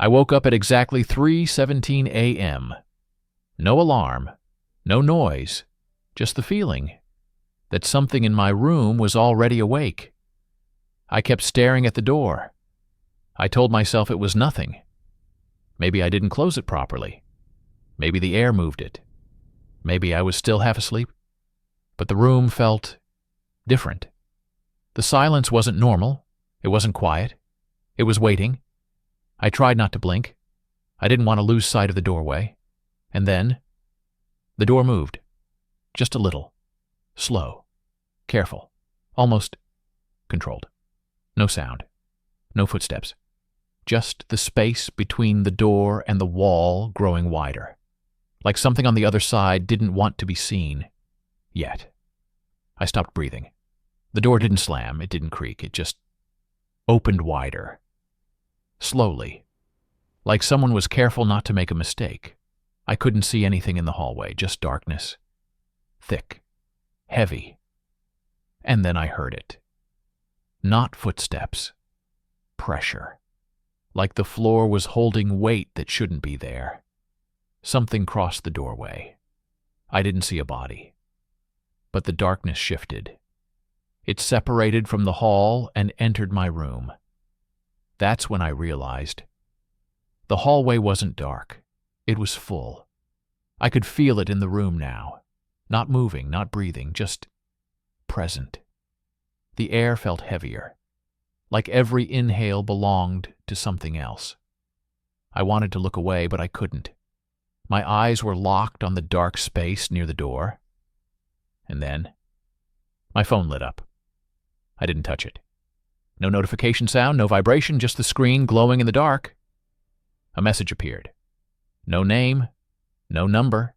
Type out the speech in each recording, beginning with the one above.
I woke up at exactly 3:17 a.m. No alarm, no noise, just the feeling that something in my room was already awake. I kept staring at the door. I told myself it was nothing. Maybe I didn't close it properly. Maybe the air moved it. Maybe I was still half asleep. But the room felt different. The silence wasn't normal. It wasn't quiet. It was waiting. I tried not to blink. I didn't want to lose sight of the doorway. And then, the door moved. Just a little. Slow. Careful. Almost controlled. No sound. No footsteps. Just the space between the door and the wall growing wider. Like something on the other side didn't want to be seen. Yet. I stopped breathing. The door didn't slam. It didn't creak. It just opened wider. Slowly. Like someone was careful not to make a mistake. I couldn't see anything in the hallway, just darkness. Thick. Heavy. And then I heard it. Not footsteps. Pressure. Like the floor was holding weight that shouldn't be there. Something crossed the doorway. I didn't see a body. But the darkness shifted. It separated from the hall and entered my room. That's when I realized. The hallway wasn't dark. It was full. I could feel it in the room now. Not moving, not breathing, just present. The air felt heavier. Like every inhale belonged to something else. I wanted to look away, but I couldn't. My eyes were locked on the dark space near the door. And then, my phone lit up. I didn't touch it. No notification sound, no vibration, just the screen glowing in the dark. A message appeared. No name, no number,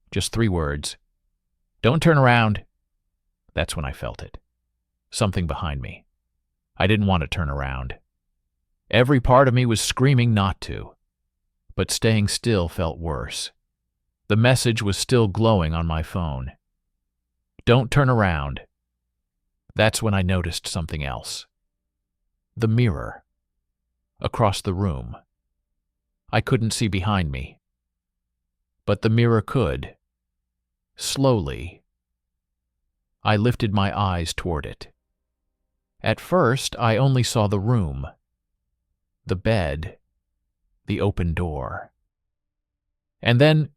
just 3 words. Don't turn around. That's when I felt it. Something behind me. I didn't want to turn around. Every part of me was screaming not to. But staying still felt worse. The message was still glowing on my phone. Don't turn around. That's when I noticed something else. The mirror. Across the room. I couldn't see behind me. But the mirror could. Slowly. I lifted my eyes toward it. At first, I only saw the room. The bed. The open door. And then,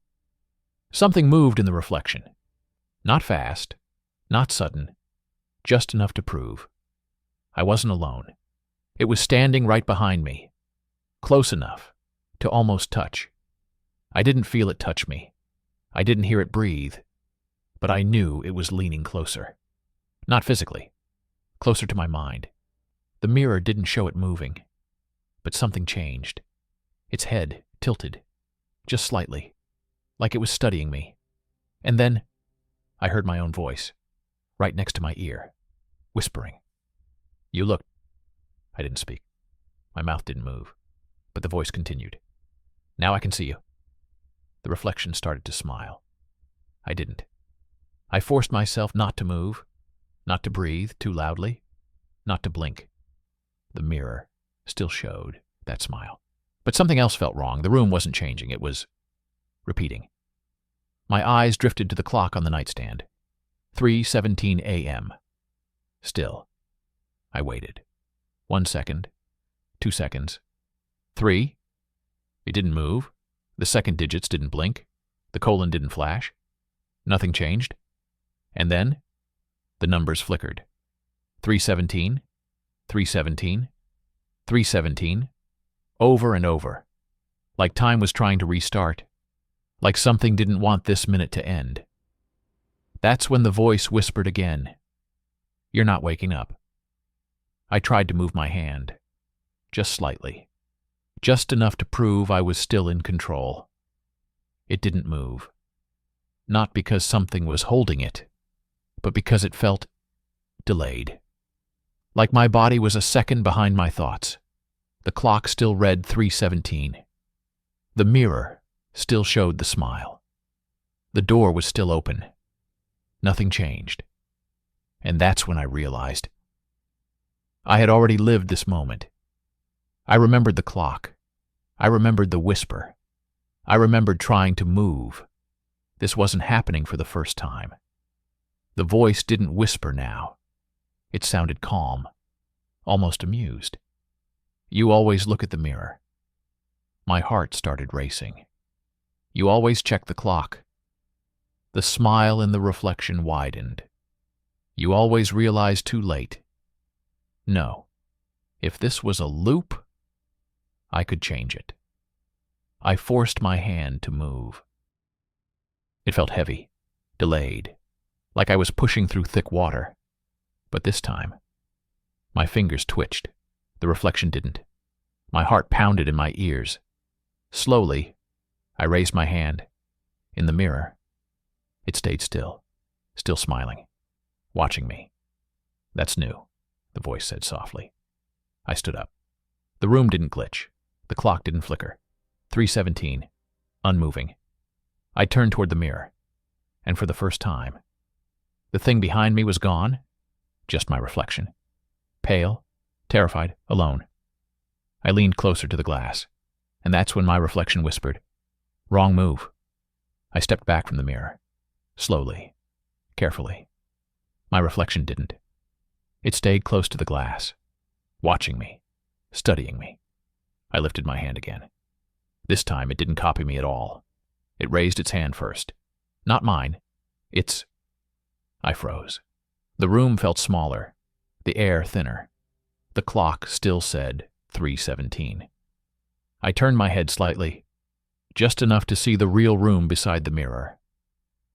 something moved in the reflection. Not fast, not sudden, just enough to prove. I wasn't alone. It was standing right behind me, close enough to almost touch. I didn't feel it touch me. I didn't hear it breathe, but I knew it was leaning closer. Not physically, closer to my mind. The mirror didn't show it moving, but something changed. Its head tilted, just slightly, like it was studying me. And then, I heard my own voice, right next to my ear, whispering. You looked. I didn't speak. My mouth didn't move, but the voice continued. Now I can see you. The reflection started to smile. I didn't. I forced myself not to move, not to breathe too loudly, not to blink. The mirror still showed that smile. But something else felt wrong. The room wasn't changing. It was repeating. My eyes drifted to the clock on the nightstand. 3:17 a.m. Still. I waited. 1 second. 2 seconds. 3. It didn't move. The second digits didn't blink. The colon didn't flash. Nothing changed. And then, the numbers flickered. 3:17. 3:17. 3:17. Over and over. Like time was trying to restart. Like something didn't want this minute to end. That's when the voice whispered again. You're not waking up. I tried to move my hand. Just slightly. Just enough to prove I was still in control. It didn't move. Not because something was holding it, but because it felt delayed. Like my body was a second behind my thoughts. The clock still read 3:17. The mirror still showed the smile. The door was still open. Nothing changed. And that's when I realized. I had already lived this moment. I remembered the clock. I remembered the whisper. I remembered trying to move. This wasn't happening for the first time. The voice didn't whisper now. It sounded calm, almost amused. You always look at the mirror. My heart started racing. You always check the clock. The smile in the reflection widened. You always realize too late. No. If this was a loop, I could change it. I forced my hand to move. It felt heavy, delayed, like I was pushing through thick water. But this time, my fingers twitched. The reflection didn't. My heart pounded in my ears. Slowly, I raised my hand. In the mirror, it stayed still smiling, watching me. That's new, the voice said softly. I stood up. The room didn't glitch. The clock didn't flicker. 3:17, unmoving. I turned toward the mirror, and for the first time, the thing behind me was gone, just my reflection. Pale, terrified, alone. I leaned closer to the glass, and that's when my reflection whispered, "Wrong move." I stepped back from the mirror, slowly, carefully. My reflection didn't. It stayed close to the glass, watching me, studying me. I lifted my hand again. This time it didn't copy me at all. It raised its hand first. Not mine. Its. I froze. The room felt smaller, the air thinner. The clock still said 3:17. I turned my head slightly, just enough to see the real room beside the mirror.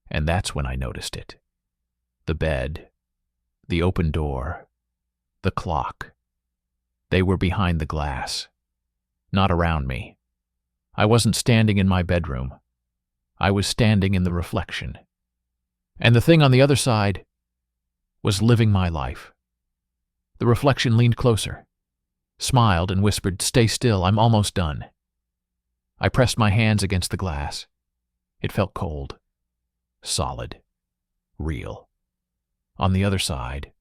And that's when I noticed it. The bed, the open door, the clock. They were behind the glass, not around me. I wasn't standing in my bedroom. I was standing in the reflection. And the thing on the other side was living my life. The reflection leaned closer, smiled and whispered, "Stay still, I'm almost done." I pressed my hands against the glass. It felt cold, solid, real. On the other side,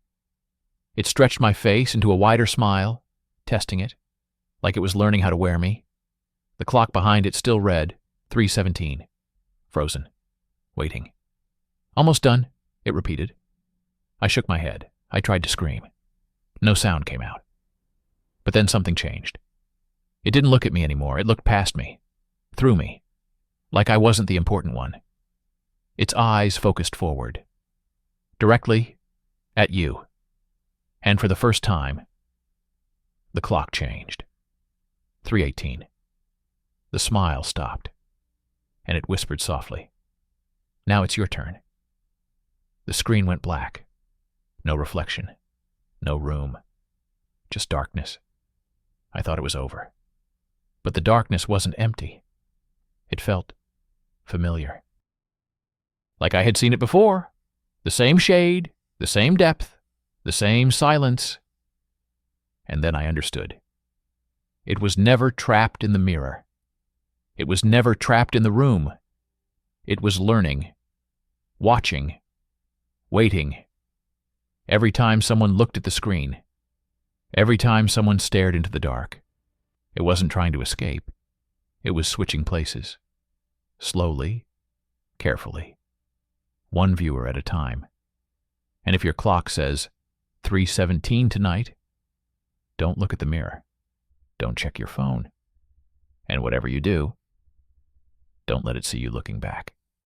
it stretched my face into a wider smile, testing it, like it was learning how to wear me. The clock behind it still read 3:17. Frozen. Waiting. "Almost done," it repeated. I shook my head. I tried to scream. No sound came out. But then something changed. It didn't look at me anymore. It looked past me, through me, like I wasn't the important one. Its eyes focused forward, directly at you. And for the first time, the clock changed. 3:18. The smile stopped, and it whispered softly, "Now it's your turn." The screen went black. No reflection. No room. Just darkness. I thought it was over. But the darkness wasn't empty. It felt familiar. Like I had seen it before. The same shade, the same depth, the same silence. And then I understood. It was never trapped in the mirror. It was never trapped in the room. It was learning, watching, waiting. Every time someone looked at the screen, every time someone stared into the dark, it wasn't trying to escape. It was switching places. Slowly, carefully. One viewer at a time. And if your clock says 3:17 tonight, don't look at the mirror. Don't check your phone. And whatever you do, don't let it see you looking back.